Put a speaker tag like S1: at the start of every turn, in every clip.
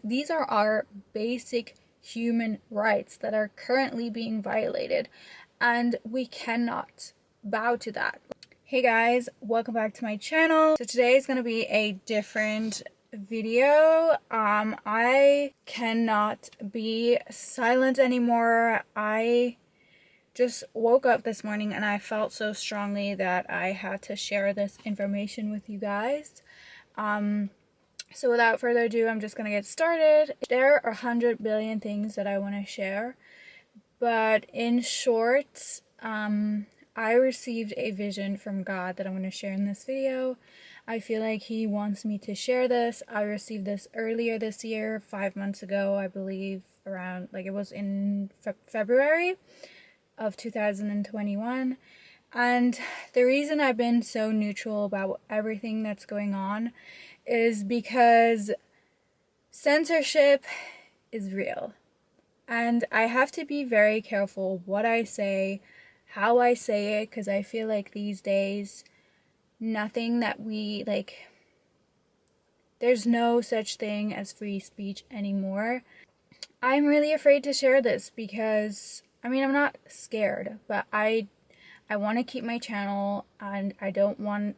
S1: These are our basic human rights that are currently being violated, and we cannot bow to that. Hey guys, welcome back to my channel. So today is going to be a different video. I cannot be silent anymore. I just woke up this morning and I felt so strongly that I had to share this information with you guys. So without further ado, I'm just going to get started. There are 100 billion things that I want to share, but in short, I received a vision from God that I'm going to share in this video. I feel like He wants me to share this. I received this earlier this year, 5 months ago, I believe, around, like, it was in February of 2021. And the reason I've been so neutral about everything that's going on is because censorship is real. And I have to be very careful what I say, how I say it, because I feel like these days, nothing that we, like, there's no such thing as free speech anymore. I'm really afraid to share this because, I mean, I'm not scared, but I want to keep my channel, and I don't want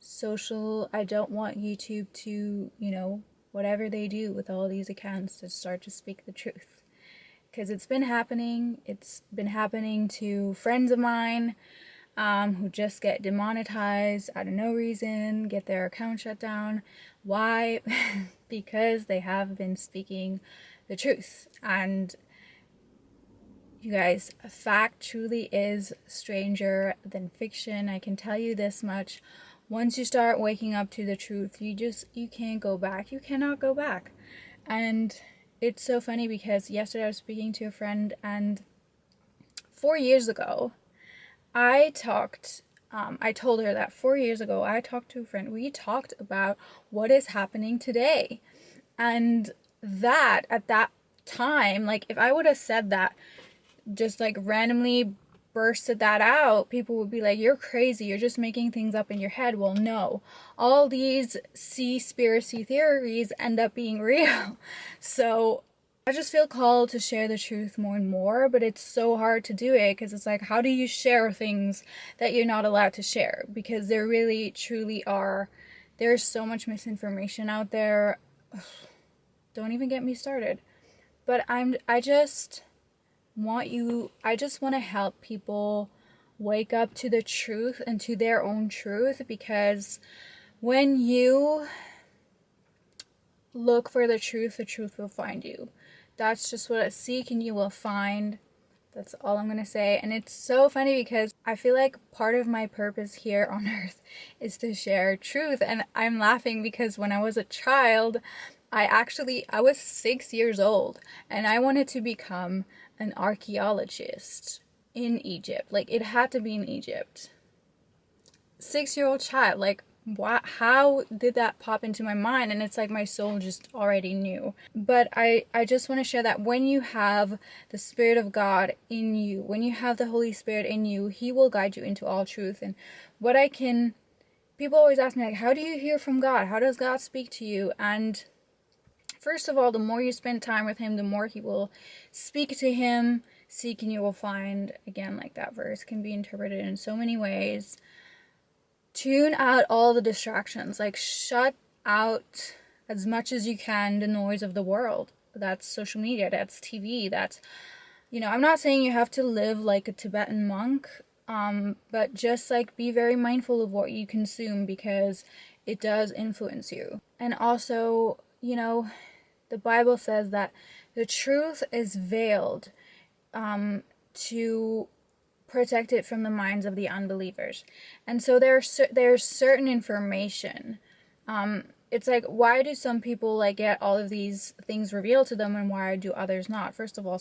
S1: YouTube to, whatever they do with all these accounts, to start to speak the truth. Because it's been happening. It's been happening to friends of mine who just get demonetized out of no reason, get their account shut down. Why? Because they have been speaking the truth. And you guys, fact truly is stranger than fiction. I can tell you this much. Once you start waking up to the truth, you can't go back. You cannot go back. And it's so funny because yesterday I was speaking to a friend, and 4 years ago, I told her that 4 years ago, I talked to a friend. We talked about what is happening today. And that, at that time, like, if I would have said that, just like randomly bursted that out, people would be like, you're crazy, you're just making things up in your head. Well, no, all these conspiracy theories end up being real. So I just feel called to share the truth more and more, but it's so hard to do it because it's like, how do you share things that you're not allowed to share? Because there really truly there's so much misinformation out there. Don't even get me started. But I just want to help people wake up to the truth and to their own truth, because when you look for the truth will find you. That's just what seek and you will find. That's all I'm gonna say. And it's so funny because I feel like part of my purpose here on earth is to share truth. And I'm laughing because when I was a child, I was 6 years old and I wanted to become an archaeologist in Egypt. Like, it had to be in Egypt. 6-year-old child, like, how did that pop into my mind? And it's like my soul just already knew. But I just want to share that when you have the Spirit of God in you, when you have the Holy Spirit in you, He will guide you into all truth. And people always ask me, like, how do you hear from God? How does God speak to you? And first of all, the more you spend time with Him, the more He will speak to Him. Seek and you will find. Again, like, that verse can be interpreted in so many ways. Tune out all the distractions. Like, shut out as much as you can the noise of the world. That's social media, that's TV, that's, I'm not saying you have to live like a Tibetan monk, but just, like, be very mindful of what you consume because it does influence you. And also, the Bible says that the truth is veiled to protect it from the minds of the unbelievers. And so there's certain information. It's like, why do some people, like, get all of these things revealed to them and why do others not? First of all,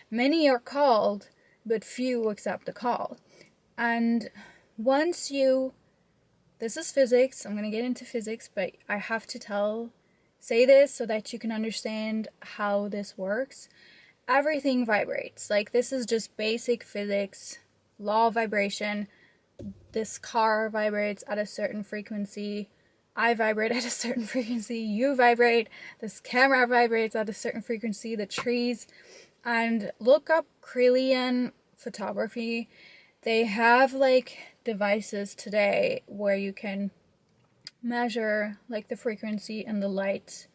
S1: many are called, but few accept the call. And this is physics, I'm going to get into physics, but I have to say this so that you can understand how this works. Everything vibrates. Like, this is just basic physics, law of vibration. This car vibrates at a certain frequency. I vibrate at a certain frequency, you vibrate, this camera vibrates at a certain frequency, the trees. And look up Krelian photography. They have like devices today where you can measure like the frequency and the light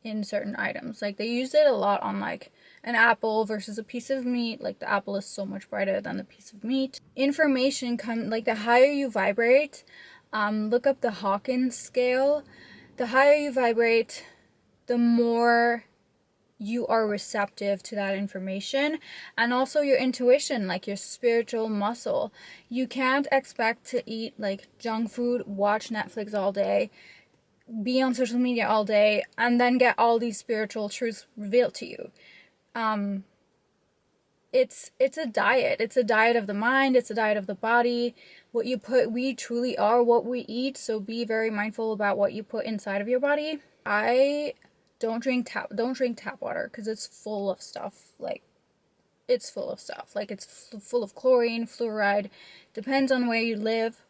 S1: in certain items. Like they use it a lot on like an apple versus a piece of meat. Like the apple is so much brighter than the piece of meat. Information come like the higher you vibrate, look up the Hawkins scale. The higher you vibrate, the more you are receptive to that information, and also your intuition, like your spiritual muscle. You can't expect to eat like junk food, watch Netflix all day, be on social media all day, and then get all these spiritual truths revealed to you. It's a diet. It's a diet of the mind. It's a diet of the body. What you put, we truly are what we eat. So be very mindful about what you put inside of your body. I don't drink tap water because it's full of stuff. Like it's full of stuff. Like it's full of chlorine, fluoride. Depends on where you live.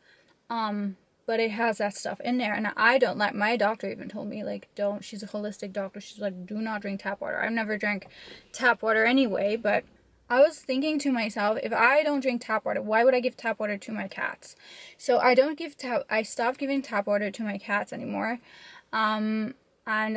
S1: But it has that stuff in there, and I don't like. My doctor even told me like don't. She's a holistic doctor. She's like, do not drink tap water. I've never drank tap water anyway, but I was thinking to myself, if I don't drink tap water, why would I give tap water to my cats? So I stopped giving tap water to my cats anymore. And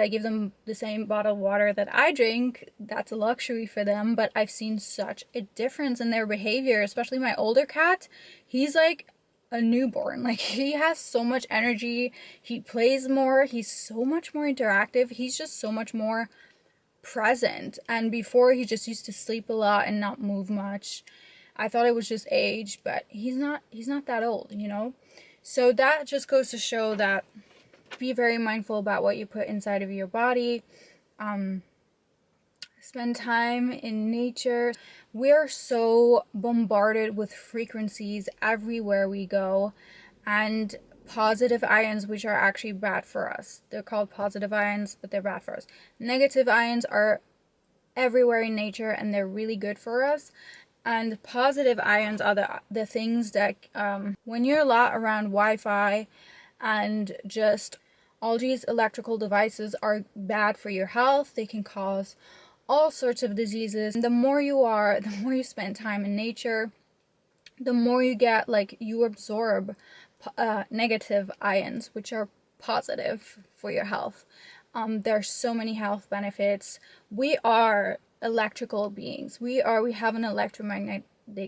S1: I give them the same bottled water that I drink. That's a luxury for them, but I've seen such a difference in their behavior, especially my older cat. He's like a newborn. Like he has so much energy. He plays more. He's so much more interactive. He's just so much more present. And before he just used to sleep a lot and not move much. I thought it was just age, but he's not that old, you know? So that just goes to show that be very mindful about what you put inside of your body. Spend time in nature. We're so bombarded with frequencies everywhere we go, and positive ions, which are actually bad for us. They're called positive ions, but they're bad for us. Negative ions are everywhere in nature, and they're really good for us. And positive ions are the things that, when you're a lot around Wi-Fi and just all these electrical devices are bad for your health. They can cause all sorts of diseases. And the more you spend time in nature, the more you get, like, you absorb negative ions, which are positive for your health. There are so many health benefits. We are electrical beings. We have an electromagnetic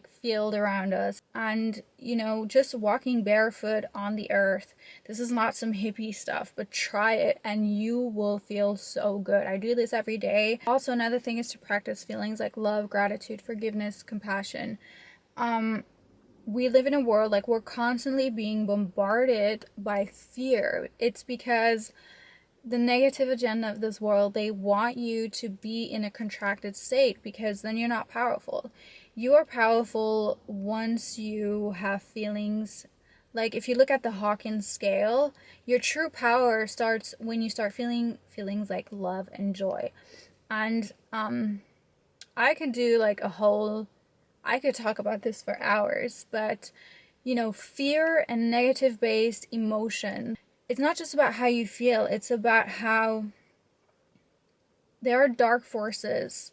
S1: field around us, and you know, just walking barefoot on the earth, this is not some hippie stuff, but try it and you will feel so good. I do this every day. Also, another thing is to practice feelings like love, gratitude, forgiveness, compassion. We live in a world, like, we're constantly being bombarded by fear. It's because the negative agenda of this world, they want you to be in a contracted state, because then you're not powerful. You are powerful once you have feelings. Like, if you look at the Hawkins scale, your true power starts when you start feeling feelings like love and joy. And I could do like I could talk about this for hours, but you know, fear and negative based emotion, it's not just about how you feel, it's about how there are dark forces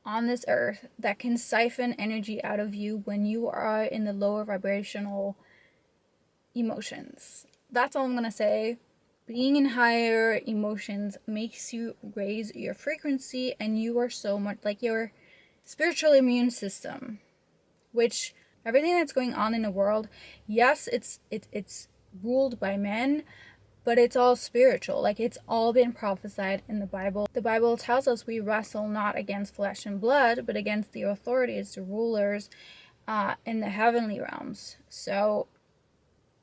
S1: on this earth that can siphon energy out of you when you are in the lower vibrational emotions. That's all I'm gonna say. Being in higher emotions makes you raise your frequency, and you are so much like your spiritual immune system, which everything that's going on in the world, yes, it's ruled by men, but it's all spiritual. Like, it's all been prophesied in the Bible. The Bible tells us we wrestle not against flesh and blood, but against the authorities, the rulers in the heavenly realms. So,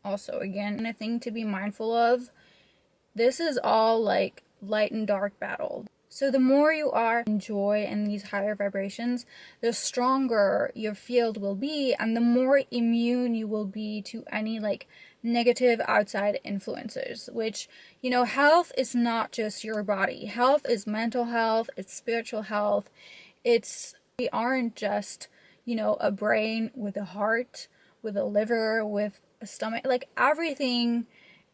S1: also, again, a thing to be mindful of, this is all like light and dark battle. So the more you are in joy and these higher vibrations, the stronger your field will be, and the more immune you will be to any like negative outside influences. Which, you know, health is not just your body. Health is mental health, it's spiritual health. We aren't just, you know, a brain with a heart, with a liver, with a stomach. Like, everything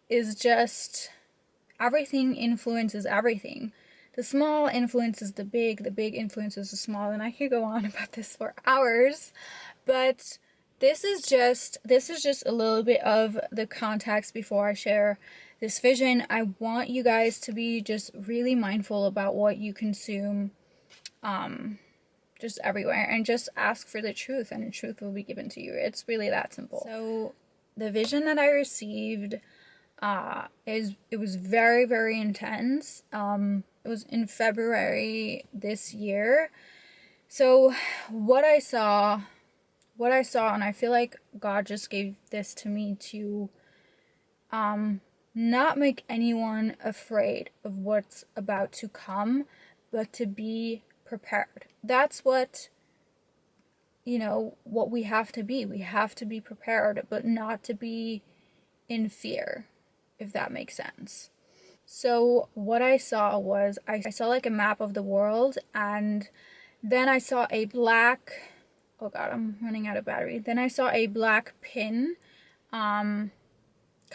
S1: is just everything influences everything. The small influences the big influences the small, and I could go on about this for hours, but this is just a little bit of the context before I share this vision. I want you guys to be just really mindful about what you consume, just everywhere, and just ask for the truth, and the truth will be given to you. It's really that simple. So the vision that I received, it was very, very intense. It was in February this year. So what I saw, and I feel like God just gave this to me to not make anyone afraid of what's about to come, but to be prepared. That's what, what we have to be. We have to be prepared, but not to be in fear, if that makes sense. So what I saw was, I saw like a map of the world, and then I saw a black, oh god, I'm running out of battery. Then I saw a black pin, kind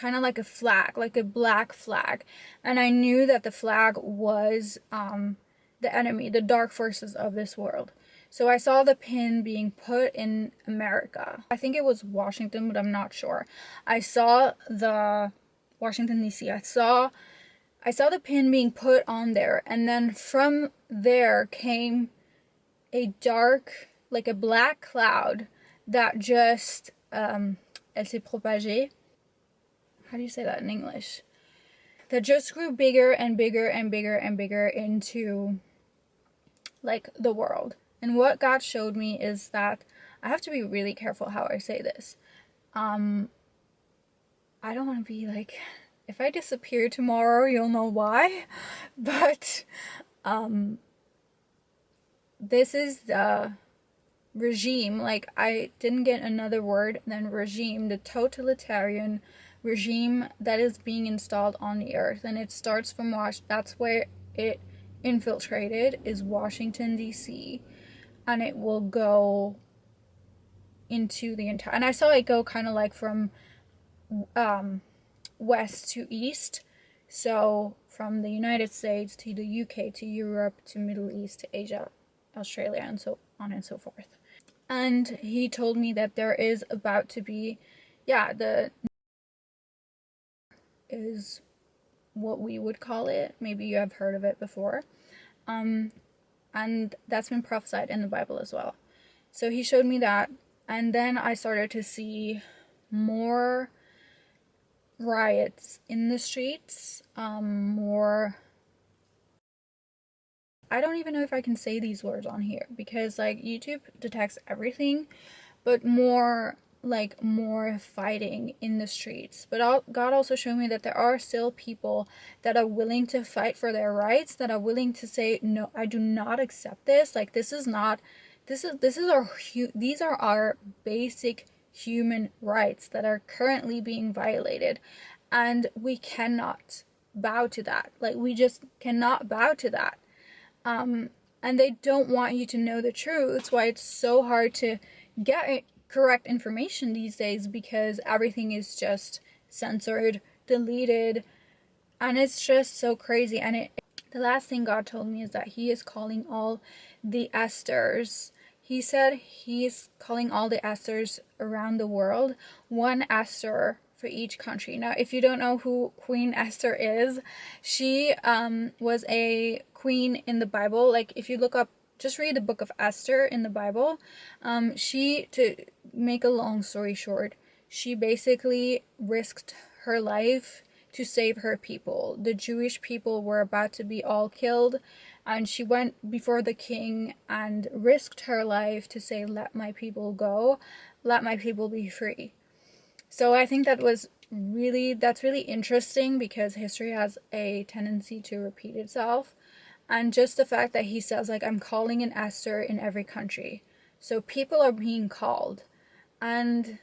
S1: of like a flag, like a black flag. And I knew that the flag was the enemy, the dark forces of this world. So I saw the pin being put in America. I think it was Washington, but I'm not sure. I saw the Washington, D.C. I saw the pin being put on there, and then from there came a dark, like a black cloud that just, elle s'est propagée. How do you say that in English? That just grew bigger and bigger and bigger and bigger into, like, the world. And what God showed me is that I have to be really careful how I say this. I don't want to be like, if I disappear tomorrow, you'll know why. But this is the regime, like, I didn't get another word than regime, the totalitarian regime that is being installed on the earth. And it starts from that's where it infiltrated, is Washington, D.C. And it will go into the entire, and I saw it go kind of like from west to east. So from the United States to the UK to Europe to Middle East to Asia, Australia, and so on and so forth. And he told me that there is about to be, the is what we would call it. Maybe you have heard of it before. And that's been prophesied in the Bible as well. So he showed me that, and then I started to see more riots in the streets, more, I don't even know if I can say these words on here, because like YouTube detects everything, but more fighting in the streets. But God also showed me that there are still people that are willing to fight for their rights, that are willing to say, no, I do not accept this. Like, these are our basic human rights that are currently being violated, and we cannot bow to that. Like, we just cannot bow to that. And they don't want you to know the truth. That's why it's so hard to get correct information these days, because everything is just censored, deleted, and it's just so crazy. And the last thing God told me is that he is calling all the Esthers. He said he's calling all the Esthers around the world, one Esther for each country. Now, if you don't know who Queen Esther is, she was a queen in the Bible. Like, if you look up, just read the book of Esther in the Bible. To make a long story short, she basically risked her life to save her people. The Jewish people were about to be all killed, and she went before the king and risked her life to say, let my people go, let my people be free. So I think that's really interesting, because history has a tendency to repeat itself. And just the fact that he says, like, I'm calling an Esther in every country. So people are being called. And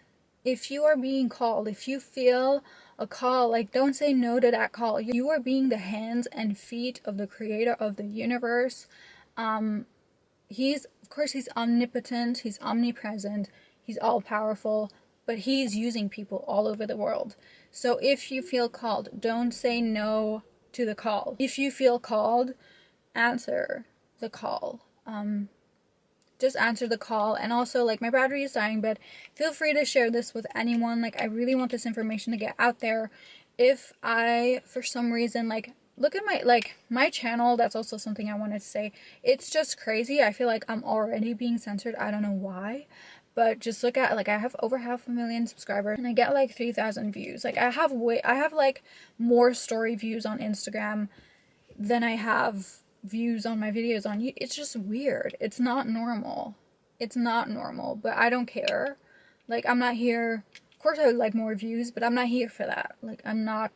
S1: if you are being called, if you feel a call, like, don't say no to that call. You are being the hands and feet of the creator of the universe. He's omnipotent, he's omnipresent, he's all powerful. but he's using people all over the world. So if you feel called, don't say no to the call. If you feel called, answer the call. Just answer the call. And also, like, my battery is dying, but feel free to share this with anyone. Like, I really want this information to get out there. If I, for some reason, like, look at my channel, that's also something I wanted to say. It's just crazy. I feel like I'm already being censored. I don't know why. But just look at, like, I have over 500,000 subscribers and I get like 3,000 views. Like, I have like more story views on Instagram than I have views on my videos on YouTube. It's just weird. It's not normal. It's not normal, but I don't care. Like, I'm not here. Of course I would like more views, but I'm not here for that. Like, I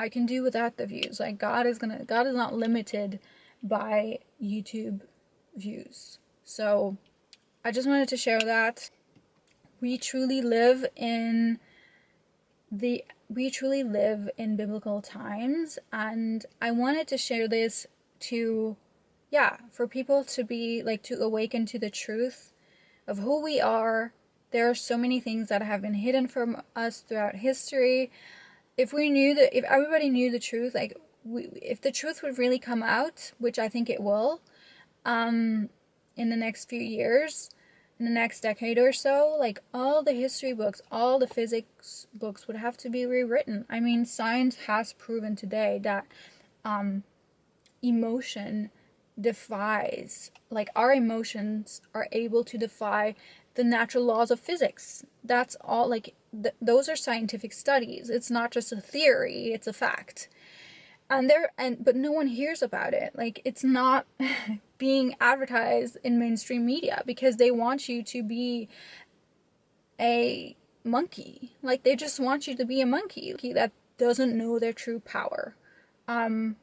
S1: can do without the views. Like, God is not limited by YouTube views. So I just wanted to share that. We truly live in biblical times, and I wanted to share this for people to be, like, to awaken to the truth of who we are. There are so many things that have been hidden from us throughout history. If everybody knew the truth, like, if the truth would really come out, which I think it will, in the next few years, in the next decade or so, like, all the history books, all the physics books would have to be rewritten. I mean, science has proven today that emotion defies, like, our emotions are able to defy the natural laws of physics. That's all, like, those are scientific studies. It's not just a theory, it's a fact. But no one hears about it. Like, it's not being advertised in mainstream media because they want you to be a monkey. Like, they just want you to be a monkey that doesn't know their true power. And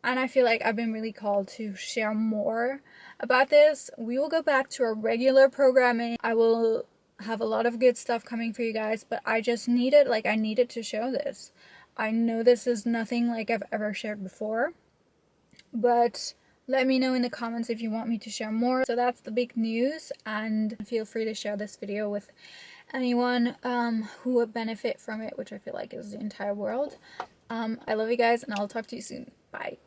S1: I feel like I've been really called to share more about this. We will go back to our regular programming. I will have a lot of good stuff coming for you guys, but I just needed to show this. I know this is nothing like I've ever shared before, but let me know in the comments if you want me to share more. So that's the big news, and feel free to share this video with anyone who would benefit from it, which I feel like is the entire world. I love you guys, and I'll talk to you soon. Bye.